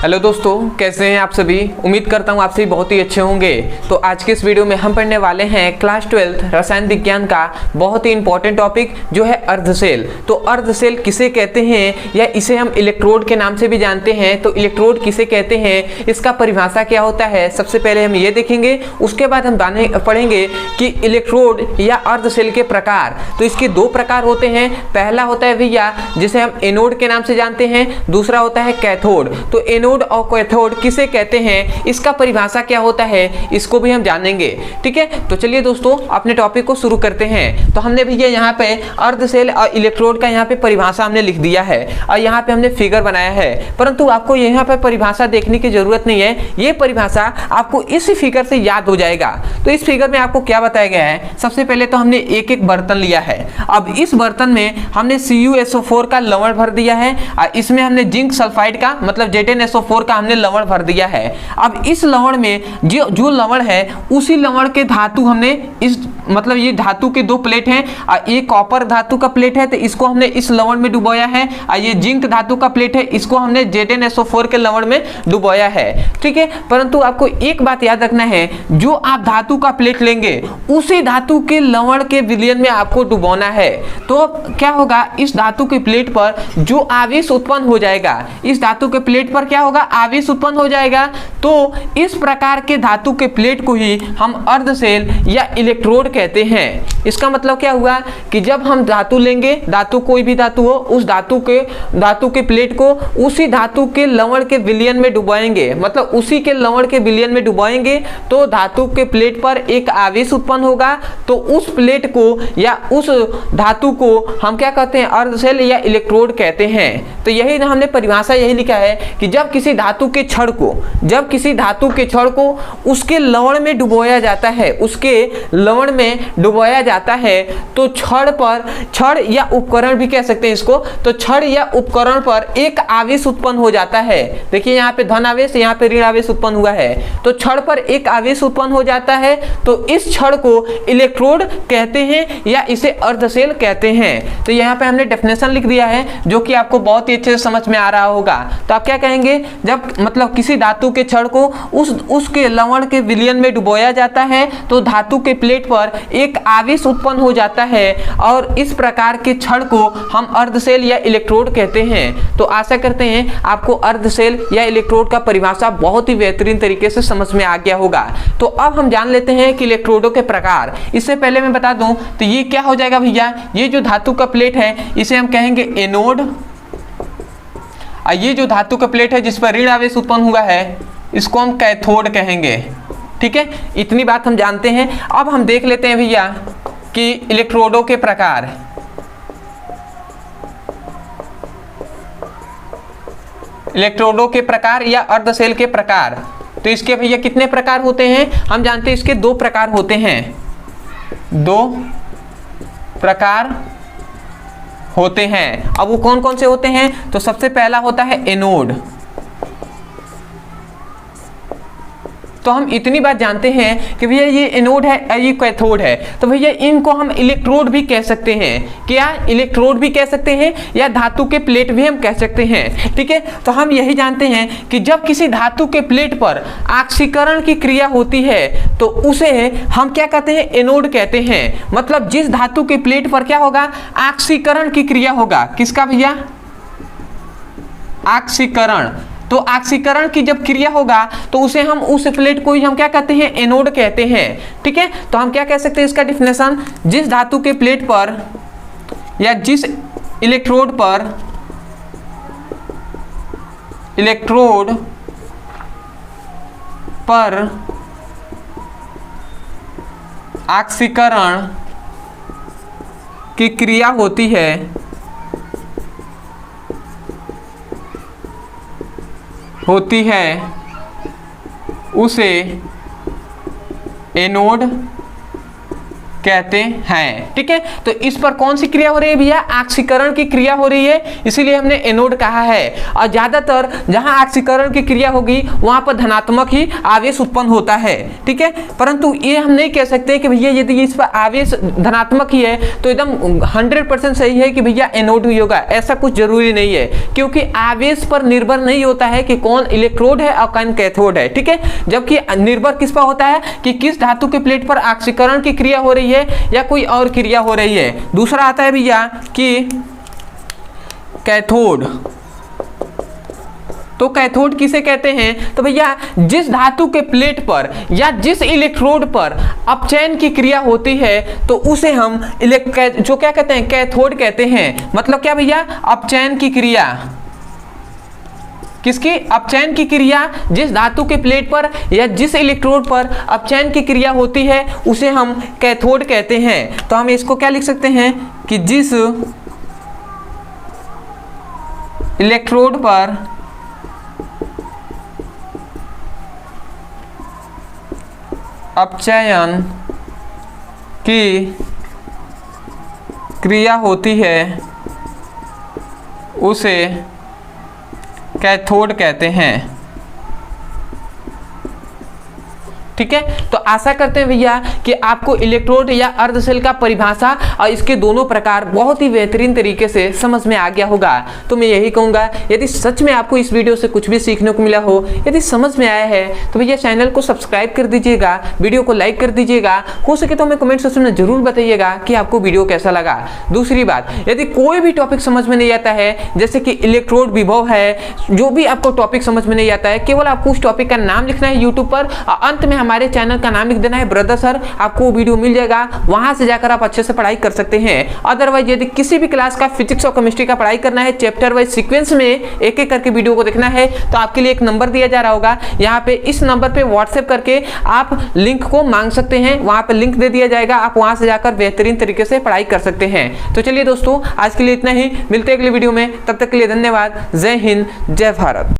Hello दोस्तों, कैसे हैं आप सभी। उम्मीद करता हूं आप सभी बहुत ही अच्छे होंगे। तो आज के इस वीडियो में हम पढ़ने वाले हैं क्लास 12 रसायन विज्ञान का बहुत ही इंपॉर्टेंट टॉपिक जो है अर्धसेल। तो अर्धसेल किसे कहते हैं या इसे हम इलेक्ट्रोड के नाम से भी जानते हैं। तो इलेक्ट्रोड किसे कहते हैं, इसका परिभाषा क्या होता है, सबसे पहले हम ये देखेंगे। उसके बाद हम पढ़ेंगे कि इलेक्ट्रोड या अर्धसेल के प्रकार। तो इसके दो प्रकार होते हैं। पहला होता है भैया जिसे हम एनोड के नाम से जानते हैं, दूसरा होता है कैथोड। तो एनोड और कैथोड किसे कहते हैं, इसका परिभाषा क्या होता है, इसको भी हम जानेंगे। ठीक है, तो चलिए दोस्तों अपने टॉपिक को शुरू करते हैं। तो हमने भैया यहाँ पे अर्धसेल और इलेक्ट्रोड का यहाँ पे परिभाषा हमने लिख दिया है और यहाँ पे हमने फिगर बनाया है, परंतु आपको यहाँ पे परिभाषा देखने की जरूरत नहीं है। ये परिभाषा आपको इस फिगर से याद हो जाएगा। तो इस फिगर में आपको क्या बताया गया है, सबसे पहले तो हमने एक एक बर्तन लिया है। अब इस बर्तन में हमने CuSO4 का लवण भर दिया है और इसमें हमने जिंक सल्फाइड का मतलब ZnSO4 का हमने लवण भर दिया है। अब इस लवण में जो लवण है उसी लवण के धातु हमने इस मतलब ये धातु के दो प्लेट हैं और ये कॉपर धातु का प्लेट है, तो इसको हमने इस लवण में डुबोया है और ये जिंक धातु का प्लेट है, इसको हमने ZnSO4 के लवण में डुबोया है। ठीक है, परंतु आपको एक बात याद रखना है, जो आप धातु का प्लेट लेंगे उसी धातु के लवण के विलयन में आपको डुबोना है। तो क्या होगा, इस धातु के प्लेट पर जो आवेश उत्पन्न हो जाएगा, इस धातु के प्लेट पर क्या होगा, आवेश उत्पन्न हो जाएगा। तो इस प्रकार के धातु के प्लेट को ही हम अर्धसेल या इलेक्ट्रोड कहते हैं। इसका मतलब क्या हुआ कि जब हम धातु लेंगे, धातु कोई भी धातु हो, उस धातु के प्लेट को उसी धातु के लवण के विलयन में डुबाएंगे, मतलब उसी के लवण के विलयन में डुबाएंगे तो धातु के प्लेट पर एक आवेश उत्पन्न होगा। तो उस प्लेट को या उस धातु को हम क्या कहते हैं, अर्धसेल या इलेक्ट्रोड कहते हैं। तो यही हमने परिभाषा यही लिखा है कि जब किसी धातु के छड़ को उसके लवण में डुबोया जाता है, उसके लवण में डुबोया जाता है, तो छड़ या उपकरण भी कह सकते हैं इसको। तो छड़ या उपकरण पर एक आवेश उत्पन्न हो जाता है। देखिए यहाँ पे धन आवेश, यहाँ पे ऋण आवेश उत्पन्न हुआ है, तो छड़ पर एक आवेश उत्पन्न हो जाता है। तो इस छड़ को इलेक्ट्रोड कहते हैं या इसे अर्धसेल कहते हैं। तो यहाँ पे हमने डेफिनेशन लिख दिया है जो कि आपको बहुत ही अच्छे से समझ में आ रहा होगा। तो आप क्या कहेंगे, जब मतलब किसी धातु के छड़ को उसके लवण के विलयन में डुबोया जाता है तो धातु के प्लेट पर एक आवेश उत्पन्न हो जाता है और इस प्रकार के छड़ को हम अर्धसेल या इलेक्ट्रोड कहते हैं। तो आशा करते हैं आपको अर्धसेल या इलेक्ट्रोड का परिभाषा बहुत ही बेहतरीन तरीके से समझ में आ गया होगा। तो अब हम जान लेते हैं कि इलेक्ट्रोडों के प्रकार। इससे पहले मैं बता दूं तो ये क्या हो जाएगा भैया, ये जो धातु का प्लेट है इसे हम कहेंगे एनोड, और ये जो धातु का प्लेट है जिस पर ऋण आवेश उत्पन्न हुआ है इसको हम कैथोड कहेंगे। ठीक है, इतनी बात हम जानते हैं। अब हम देख लेते हैं भैया कि इलेक्ट्रोडों के प्रकार। इलेक्ट्रोडों के प्रकार या अर्धसेल के प्रकार। तो इसके भैया कितने प्रकार होते हैं, हम जानते हैं इसके दो प्रकार होते हैं। दो प्रकार होते हैं। अब वो कौन कौन से होते हैं, तो सबसे पहला होता है एनोड। तो हम इतनी बात जानते हैं कि भैया ये एनोड है, ये कैथोड है, तो भैया इनको हम इलेक्ट्रोड भी कह सकते हैं। क्या, इलेक्ट्रोड भी कह सकते हैं या धातु के प्लेट भी हम कह सकते हैं। ठीक है, तो हम यही जानते हैं कि जब किसी धातु के प्लेट पर ऑक्सीकरण की क्रिया होती है तो उसे हम क्या कहते हैं, एनोड कहते हैं। मतलब जिस धातु के प्लेट पर क्या होगा, ऑक्सीकरण की क्रिया होगा। किसका भैया, ऑक्सीकरण। तो ऑक्सीकरण की जब क्रिया होगा तो उसे हम उस प्लेट को ही हम क्या कहते हैं, एनोड कहते हैं। ठीक है, तो हम क्या कह सकते हैं इसका डिफिनेशन, जिस धातु के प्लेट पर या जिस इलेक्ट्रोड पर ऑक्सीकरण की क्रिया होती है उसे एनोड कहते हैं। ठीक है, तो इस पर कौन सी क्रिया हो रही है भैया? ऑक्सीकरण की क्रिया हो रही है, इसीलिए हमने एनोड कहा है। और ज्यादातर जहां ऑक्सीकरण की क्रिया होगी वहां पर धनात्मक ही आवेश उत्पन्न होता है। ठीक है, परंतु ये हम नहीं कह सकते कि भैया यदि इस पर आवेश धनात्मक ही है तो एकदम 100% सही है कि भैया एनोड ही होगा, ऐसा कुछ जरूरी नहीं है, क्योंकि आवेश पर निर्भर नहीं होता है कि कौन इलेक्ट्रोड है और कौन कैथोड है। ठीक है, जबकि निर्भर किस पर होता है कि किस धातु के प्लेट पर ऑक्सीकरण की क्रिया हो रही है या कोई और क्रिया हो रही है। दूसरा आता है भैया कि कैथोड। तो कैथोड किसे कहते हैं? तो भैया जिस धातु के प्लेट पर या जिस इलेक्ट्रोड पर अपचयन की क्रिया होती है तो उसे हम जो क्या कहते हैं? कैथोड कहते हैं। मतलब क्या भैया? अपचयन की क्रिया। किसकी? अपचयन की क्रिया जिस धातु के प्लेट पर या जिस इलेक्ट्रोड पर अपचयन की क्रिया होती है उसे हम कैथोड कहते हैं। तो हम इसको क्या लिख सकते हैं कि जिस इलेक्ट्रोड पर अपचयन की क्रिया होती है उसे कैथोड कहते हैं। ठीक है, तो आशा करते हैं भैया कि आपको इलेक्ट्रोड या अर्धसेल का परिभाषा और इसके दोनों प्रकार बहुत ही बेहतरीन तरीके से समझ में आ गया होगा। तो मैं यही कहूँगा, यदि सच में आपको इस वीडियो से कुछ भी सीखने को मिला हो, यदि समझ में आया है तो भैया चैनल को सब्सक्राइब कर दीजिएगा, वीडियो को लाइक कर दीजिएगा, हो सके तो हमें कमेंट सेक्शन में जरूर बताइएगा कि आपको वीडियो कैसा लगा। दूसरी बात, यदि कोई भी टॉपिक समझ में नहीं आता है, जैसे कि इलेक्ट्रोड विभव है, जो भी आपको टॉपिक समझ में नहीं आता है, केवल आपको उस टॉपिक का नाम लिखना है यूट्यूब पर और अंत में हमारे चैनल का नाम लिख देना है ब्रदर सर, आपको वीडियो मिल जाएगा, वहां से जाकर आप अच्छे से पढ़ाई कर सकते हैं। अदरवाइज यदि किसी भी क्लास का फिजिक्स और केमिस्ट्री का पढ़ाई करना है, चैप्टर वाइज सीक्वेंस में एक एक करके वीडियो को देखना है, तो आपके लिए एक नंबर दिया जा रहा होगा, यहाँ पे इस नंबर पे व्हाट्सएप करके आप लिंक को मांग सकते हैं, वहां पे लिंक दे दिया जाएगा, आप वहां से जाकर बेहतरीन तरीके से पढ़ाई कर सकते हैं। तो चलिए दोस्तों, आज के लिए इतना ही, मिलते हैं अगले वीडियो में, तब तक के लिए धन्यवाद। जय हिंद, जय भारत।